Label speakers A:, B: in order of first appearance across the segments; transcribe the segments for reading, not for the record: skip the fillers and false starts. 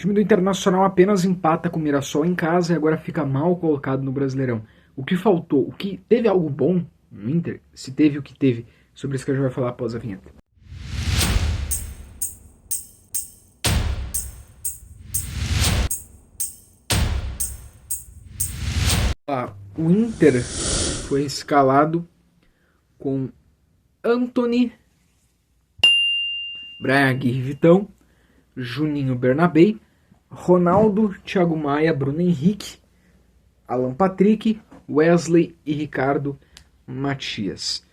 A: time do Internacional apenas empata com o Mirassol em casa e agora fica mal colocado no Brasileirão. O que faltou? O que teve algo bom no Inter? Se teve o que teve? Sobre isso que a gente vai falar após a vinheta. O Inter foi escalado com Antony, Brian Aguirre Vitão, Juninho Bernabei, Ronaldo, Thiago Maia, Bruno Henrique, Alan Patrick, Wesley e Ricardo Matias.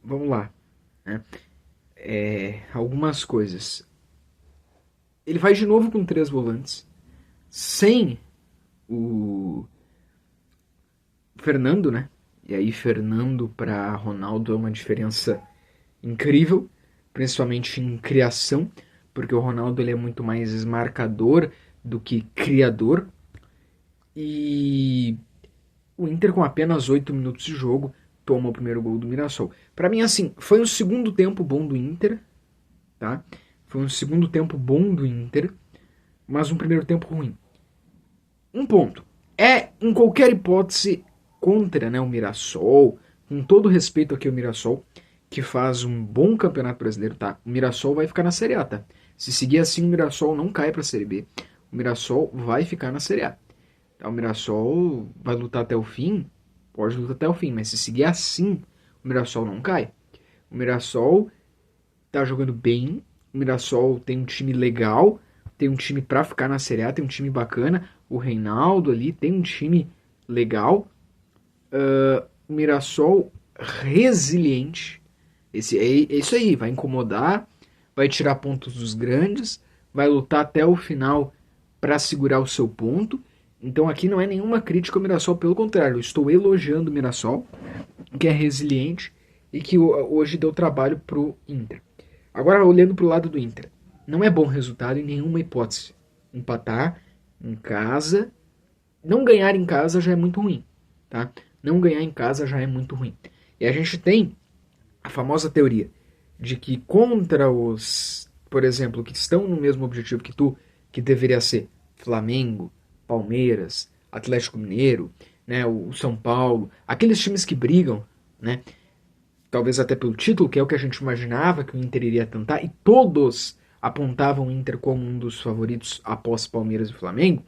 A: Vamos lá. Né? Algumas coisas. Ele vai de novo com 3 volantes, sem o Fernando, né? E aí Fernando para Ronaldo é uma diferença incrível, principalmente em criação, porque o Ronaldo ele é muito mais marcador do que criador. E o Inter com apenas 8 minutos de jogo toma o primeiro gol do Mirassol. Para mim, assim, foi um segundo tempo bom do Inter, tá? Foi um segundo tempo bom do Inter, mas um primeiro tempo ruim. Um ponto. Em qualquer hipótese, contra, né, o Mirassol, com todo respeito aqui ao Mirassol, que faz um bom campeonato brasileiro, tá? O Mirassol vai ficar na Série A, tá? Se seguir assim, o Mirassol não cai pra Série B. O Mirassol vai ficar na Série A. Tá? O Mirassol vai lutar até o fim, pode lutar até o fim, mas se seguir assim, o Mirassol não cai. O Mirassol tá jogando bem, o Mirassol tem um time legal, tem um time pra ficar na Série A, tem um time bacana, o Reinaldo ali tem um time legal, o Mirassol resiliente, é isso aí, vai incomodar, vai tirar pontos dos grandes, vai lutar até o final para segurar o seu ponto. Então aqui não é nenhuma crítica ao Mirassol, pelo contrário, eu estou elogiando o Mirassol, que é resiliente e que hoje deu trabalho pro Inter. Agora olhando pro lado do Inter, não é bom resultado em nenhuma hipótese. Empatar em casa, não ganhar em casa já é muito ruim, tá? Não ganhar em casa já é muito ruim. E a gente tem a famosa teoria de que contra os, por exemplo, que estão no mesmo objetivo que tu, que deveria ser Flamengo, Palmeiras, Atlético Mineiro, né, o São Paulo, aqueles times que brigam, né, talvez até pelo título, que é o que a gente imaginava que o Inter iria tentar, e todos apontavam o Inter como um dos favoritos após Palmeiras e Flamengo,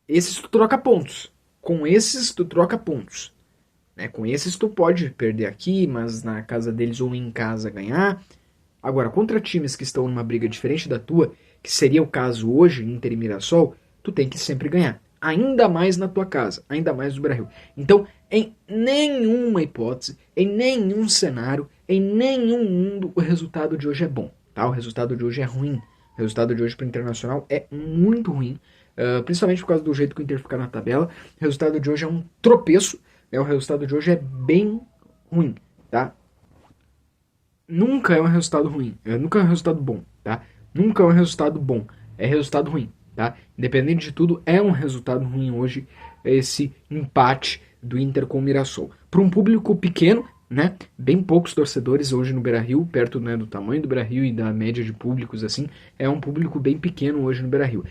A: esses tu troca pontos. Com esses tu troca pontos. Né? Com esses tu pode perder aqui, mas na casa deles ou em casa ganhar. Agora, contra times que estão numa briga diferente da tua, que seria o caso hoje, Inter e Mirassol, tu tem que sempre ganhar. Ainda mais na tua casa, ainda mais no Brasil. Então, em nenhuma hipótese, em nenhum cenário, em nenhum mundo, o resultado de hoje é bom. Tá? O resultado de hoje é ruim. O resultado de hoje para o Internacional é muito ruim. Principalmente por causa do jeito que o Inter fica na tabela. O resultado de hoje é um tropeço. O resultado de hoje é bem ruim, tá? Nunca é um resultado ruim. Nunca é um resultado bom, tá? Nunca é um resultado bom. É resultado ruim, tá? Independente de tudo, é um resultado ruim hoje esse empate do Inter com o Mirassol. Para um público pequeno, né? Bem poucos torcedores hoje no Beira-Rio, perto, né, do tamanho do Beira-Rio e da média de públicos, assim, é um público bem pequeno hoje no Beira-Rio.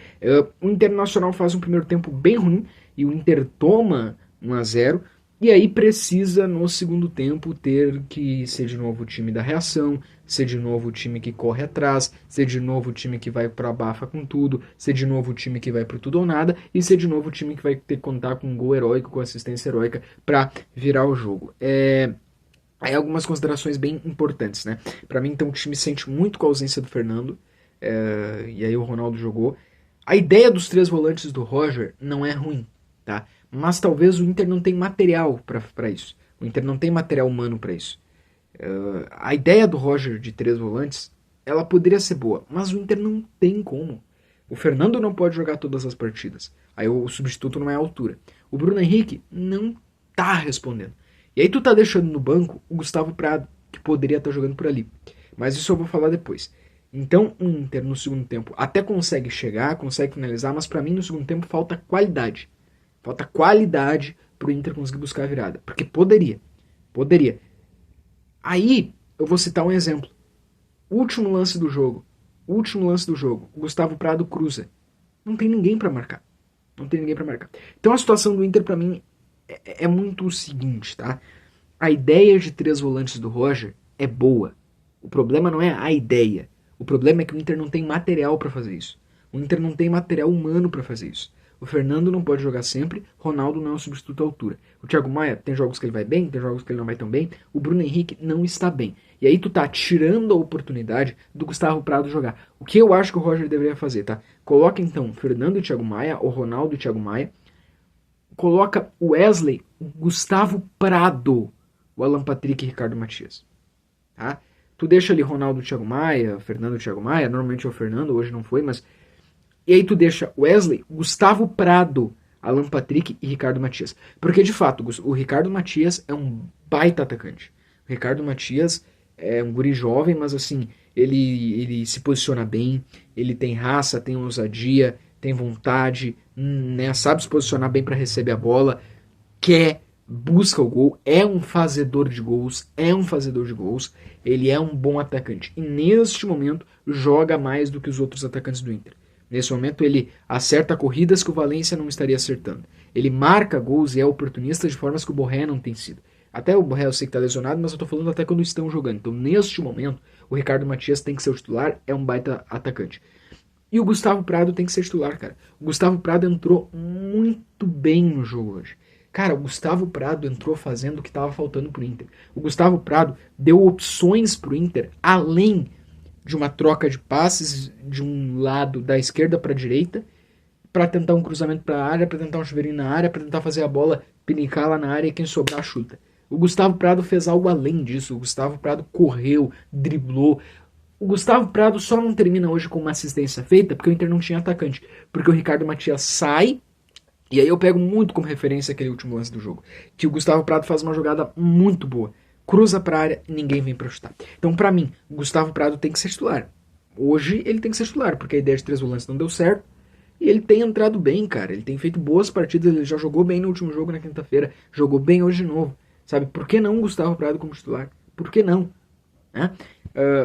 A: O Internacional faz um primeiro tempo bem ruim e o Inter toma 1-0, e aí precisa no segundo tempo ter que ser de novo o time da reação, ser de novo o time que corre atrás, ser de novo o time que vai pra bafa com tudo, ser de novo o time que vai pro tudo ou nada, e ser de novo o time que vai ter que contar com um gol heróico, com assistência heróica pra virar o jogo. Aí algumas considerações bem importantes, né? Pra mim, então, o time sente muito com a ausência do Fernando, e aí o Ronaldo jogou. A ideia dos 3 volantes do Roger não é ruim, tá? Mas talvez o Inter não tenha material para isso. O Inter não tem material humano para isso. A ideia do Roger de 3 volantes, ela poderia ser boa, mas o Inter não tem como. O Fernando não pode jogar todas as partidas. Aí o substituto não é a altura. O Bruno Henrique não tá respondendo. E aí tu tá deixando no banco o Gustavo Prado, que poderia estar jogando por ali. Mas isso eu vou falar depois. Então o Inter no segundo tempo até consegue chegar, consegue finalizar, mas para mim no segundo tempo falta qualidade. Falta qualidade pro Inter conseguir buscar a virada. Porque poderia. Poderia. Aí, eu vou citar um exemplo. Último lance do jogo. último lance do jogo, o Gustavo Prado cruza. Não tem ninguém pra marcar. Não tem ninguém pra marcar. Então a situação do Inter, pra mim, é muito o seguinte, tá? A ideia de 3 volantes do Roger é boa. O problema não é a ideia. O problema é que o Inter não tem material pra fazer isso. O Inter não tem material humano pra fazer isso. O Fernando não pode jogar sempre, Ronaldo não é um substituto à altura. O Thiago Maia tem jogos que ele vai bem, tem jogos que ele não vai tão bem. O Bruno Henrique não está bem. E aí tu tá tirando a oportunidade do Gustavo Prado jogar. O que eu acho que o Roger deveria fazer, tá? Coloca então Fernando e Thiago Maia, ou Ronaldo e Thiago Maia. Coloca o Wesley, o Gustavo Prado, o Alan Patrick e Ricardo Matias. Tá? Tu deixa ali Ronaldo, Thiago Maia, Fernando, Thiago Maia, normalmente é o Fernando, hoje não foi, mas... E aí tu deixa Wesley, Gustavo Prado, Alan Patrick e Ricardo Matias. Porque, de fato, o Ricardo Matias é um baita atacante. O Ricardo Matias é um guri jovem, mas assim, ele se posiciona bem, ele tem raça, tem ousadia, tem vontade, né, sabe se posicionar bem para receber a bola, quer, busca o gol, é um fazedor de gols, ele é um bom atacante. E neste momento joga mais do que os outros atacantes do Inter. Nesse momento ele acerta corridas que o Valência não estaria acertando. Ele marca gols e é oportunista de formas que o Borré não tem sido. Até o Borré eu sei que está lesionado, mas eu estou falando até quando estão jogando. Então neste momento o Ricardo Matias tem que ser o titular, é um baita atacante. E o Gustavo Prado tem que ser titular, cara. O Gustavo Prado entrou muito bem no jogo hoje. Cara, o Gustavo Prado entrou fazendo o que estava faltando pro Inter. O Gustavo Prado deu opções pro Inter além de uma troca de passes de um lado da esquerda para a direita, para tentar um cruzamento para a área, para tentar um chuveirinho na área, para tentar fazer a bola pinicar lá na área e quem sobrar chuta. O Gustavo Prado fez algo além disso. O Gustavo Prado correu, driblou. O Gustavo Prado só não termina hoje com uma assistência feita porque o Inter não tinha atacante. Porque o Ricardo Matias sai, e aí eu pego muito como referência aquele último lance do jogo, que o Gustavo Prado faz uma jogada muito boa. Cruza pra área e ninguém vem pra chutar. Então, pra mim, o Gustavo Prado tem que ser titular. Hoje ele tem que ser titular, porque a ideia de 3 volantes não deu certo. E ele tem entrado bem, cara. Ele tem feito boas partidas. Ele já jogou bem no último jogo na quinta-feira. Jogou bem hoje de novo. Sabe? Por que não o Gustavo Prado como titular? Por que não? Né?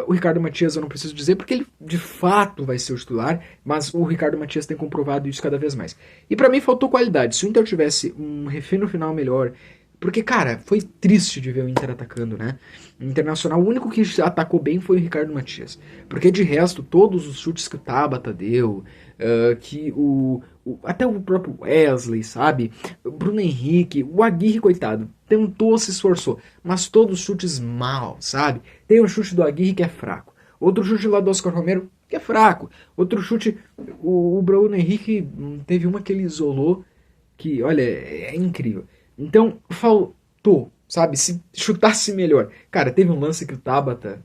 A: O Ricardo Matias eu não preciso dizer, porque ele de fato vai ser o titular. Mas o Ricardo Matias tem comprovado isso cada vez mais. E pra mim faltou qualidade. Se o Inter tivesse um refino final melhor... Porque, cara, foi triste de ver o Inter atacando, né? O Internacional, o único que atacou bem foi o Ricardo Matias. Porque, de resto, todos os chutes que o Tabata deu, que até o próprio Wesley, sabe? O Bruno Henrique, o Aguirre, coitado, tentou, se esforçou. Mas todos os chutes mal, sabe? Tem um chute do Aguirre que é fraco. Outro chute lá do Oscar Romero que é fraco. Outro chute, o Bruno Henrique teve uma que ele isolou que, olha, é incrível. Então, faltou, sabe? Se chutasse melhor. Cara, teve um lance que o Tabata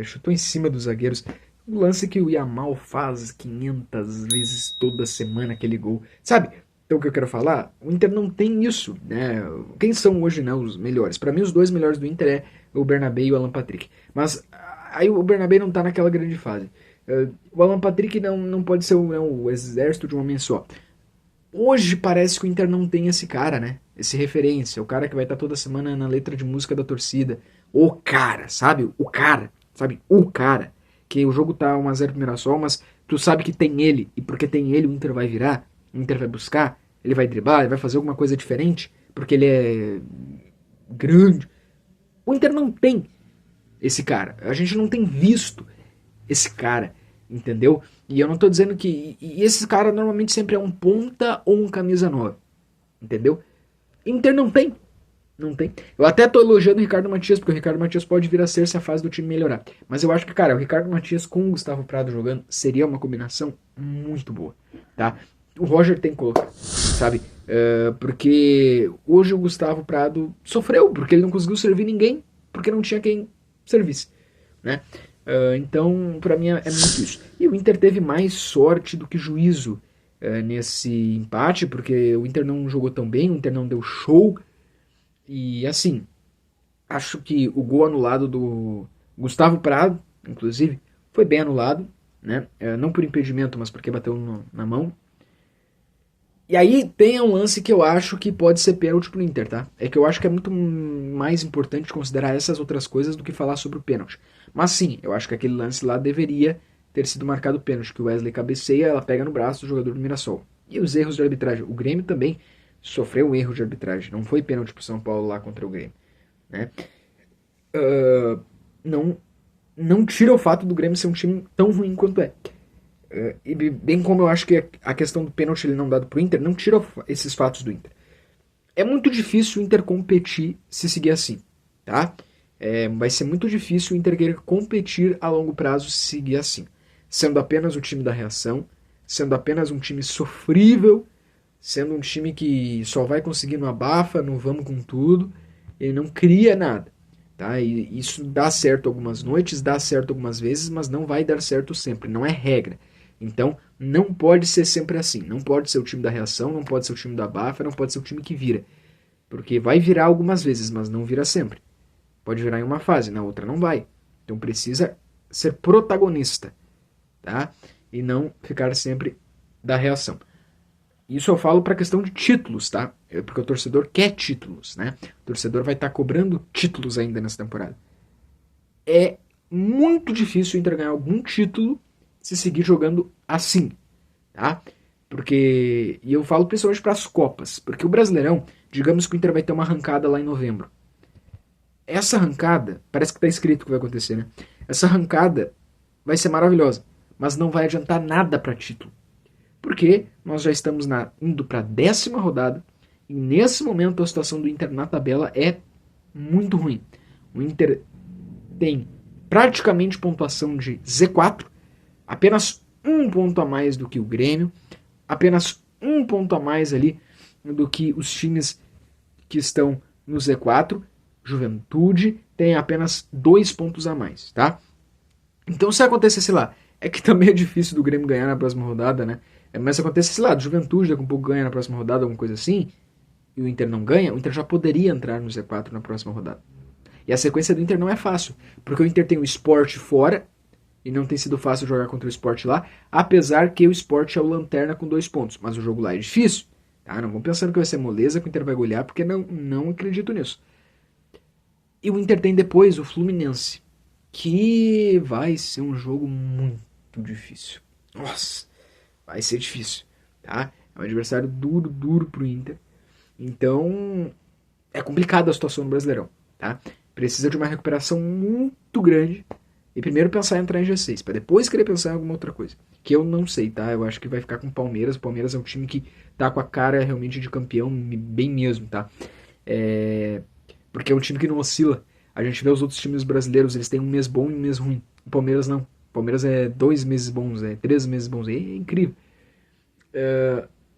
A: chutou em cima dos zagueiros. Um lance que o Yamal faz 500 vezes toda semana aquele gol. Sabe? Então, o que eu quero falar? O Inter não tem isso, né? Quem são hoje, né, os melhores? Para mim, os 2 melhores do Inter é o Bernabé e o Alan Patrick. Mas aí o Bernabé não tá naquela grande fase. O Alan Patrick não pode ser o exército de um homem só. Hoje parece que o Inter não tem esse cara, né? Esse referência, o cara que vai estar toda semana na letra de música da torcida. O cara, sabe? O cara, sabe? O cara. Que o jogo tá 1-0 pro Mirassol, mas tu sabe que tem ele. E porque tem ele, o Inter vai virar, o Inter vai buscar, ele vai driblar, ele vai fazer alguma coisa diferente, porque ele é grande. O Inter não tem esse cara. A gente não tem visto esse cara, entendeu? E eu não tô dizendo que... E esse cara normalmente sempre é um ponta ou um camisa 9, entendeu? Inter não tem. Não tem. Eu até tô elogiando o Ricardo Matias, porque o Ricardo Matias pode vir a ser se a fase do time melhorar. Mas eu acho que, cara, o Ricardo Matias com o Gustavo Prado jogando seria uma combinação muito boa, tá? O Roger tem que colocar, sabe? Porque hoje o Gustavo Prado sofreu, porque ele não conseguiu servir ninguém, porque não tinha quem servisse, né? Então, pra mim é muito isso. E o Inter teve mais sorte do que juízo nesse empate, porque o Inter não jogou tão bem, o Inter não deu show. E assim, acho que o gol anulado do Gustavo Prado, inclusive, foi bem anulado, né? Não por impedimento, mas porque bateu na mão. E aí tem um lance que eu acho que pode ser pênalti pro Inter, tá? É que eu acho que é muito mais importante considerar essas outras coisas do que falar sobre o pênalti. Mas sim, eu acho que aquele lance lá deveria ter sido marcado pênalti, que o Wesley cabeceia, ela pega no braço do jogador do Mirassol. E os erros de arbitragem. O Grêmio também sofreu um erro de arbitragem. Não foi pênalti pro São Paulo lá contra o Grêmio. Né? Não tira o fato do Grêmio ser um time tão ruim quanto é. E bem como eu acho que a questão do pênalti ele não dado pro Inter, não tira esses fatos do Inter. É muito difícil o Inter competir se seguir assim, tá? Vai ser muito difícil o Inter querer competir a longo prazo se seguir assim. Sendo apenas o time da reação, sendo apenas um time sofrível, sendo um time que só vai conseguir no abafa, no vamos com tudo, ele não cria nada. Tá? E isso dá certo algumas noites, dá certo algumas vezes, mas não vai dar certo sempre, não é regra. Então, não pode ser sempre assim. Não pode ser o time da reação, não pode ser o time da abafa, não pode ser o time que vira. Porque vai virar algumas vezes, mas não vira sempre. Pode virar em uma fase, na outra não vai. Então precisa ser protagonista, tá? E não ficar sempre da reação. Isso eu falo para a questão de títulos, tá? Porque o torcedor quer títulos, né? O torcedor vai estar cobrando títulos ainda nessa temporada. É muito difícil o Inter ganhar algum título se seguir jogando assim, tá? Porque, e eu falo principalmente para as Copas, porque o Brasileirão, digamos que o Inter vai ter uma arrancada lá em novembro. Essa arrancada, parece que tá escrito o que vai acontecer, né? Essa arrancada vai ser maravilhosa, mas não vai adiantar nada para título. Porque nós já estamos indo para a 10ª rodada e nesse momento a situação do Inter na tabela é muito ruim. O Inter tem praticamente pontuação de Z4, apenas um ponto a mais do que o Grêmio, apenas um ponto a mais ali do que os times que estão no Z4. Juventude tem apenas 2 pontos a mais, tá? Então se acontecesse lá, é que também é difícil do Grêmio ganhar na próxima rodada, né? Mas se acontecesse lá, do Juventude daqui a um pouco ganha na próxima rodada, alguma coisa assim, e o Inter não ganha, o Inter já poderia entrar no Z4 na próxima rodada. E a sequência do Inter não é fácil, porque o Inter tem o Sport fora, e não tem sido fácil jogar contra o Sport lá, apesar que o Sport é o lanterna com 2 pontos, mas o jogo lá é difícil, tá? Não vão pensando que vai ser moleza, que o Inter vai golear, porque não acredito nisso. E o Inter tem depois o Fluminense, que vai ser um jogo muito difícil. Nossa, vai ser difícil, tá? É um adversário duro pro Inter. Então, é complicada a situação no Brasileirão, tá? Precisa de uma recuperação muito grande e primeiro pensar em entrar em G6, para depois querer pensar em alguma outra coisa. Que eu não sei, tá? Eu acho que vai ficar com o Palmeiras. O Palmeiras é um time que tá com a cara realmente de campeão, bem mesmo, tá? Porque é um time que não oscila. A gente vê os outros times brasileiros, eles têm um mês bom e um mês ruim. O Palmeiras não. O Palmeiras é 2 meses bons, 3 meses bons. É incrível.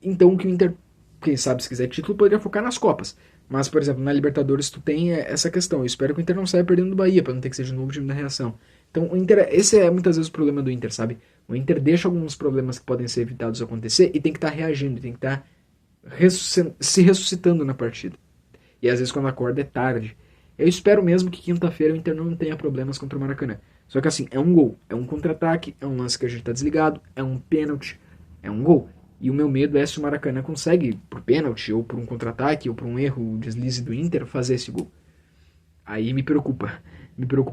A: Então o que o Inter, quem sabe, se quiser título, poderia focar nas Copas. Mas, por exemplo, na Libertadores tu tem essa questão. Eu espero que o Inter não saia perdendo do Bahia, para não ter que ser de novo time da reação. Então o Inter, esse é muitas vezes o problema do Inter, sabe? O Inter deixa alguns problemas que podem ser evitados acontecer e tem que estar reagindo, tem que estar se ressuscitando na partida. E às vezes quando acorda é tarde. Eu espero mesmo que quinta-feira o Inter não tenha problemas contra o Maracanã. Só que assim, é um gol, é um contra-ataque, é um lance que a gente tá desligado, é um pênalti, é um gol. E o meu medo é se o Maracanã consegue, por pênalti, ou por um contra-ataque, ou por um erro, um deslize do Inter, fazer esse gol. Aí me preocupa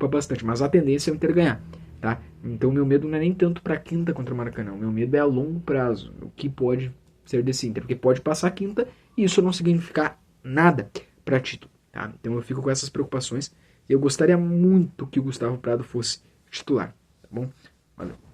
A: bastante, mas a tendência é o Inter ganhar, tá? Então o meu medo não é nem tanto pra quinta contra o Maracanã, o meu medo é a longo prazo, o que pode ser desse Inter, porque pode passar a quinta e isso não significar nada pra título. Tá? Então eu fico com essas preocupações. E eu gostaria muito que o Gustavo Prado fosse titular. Tá bom? Valeu.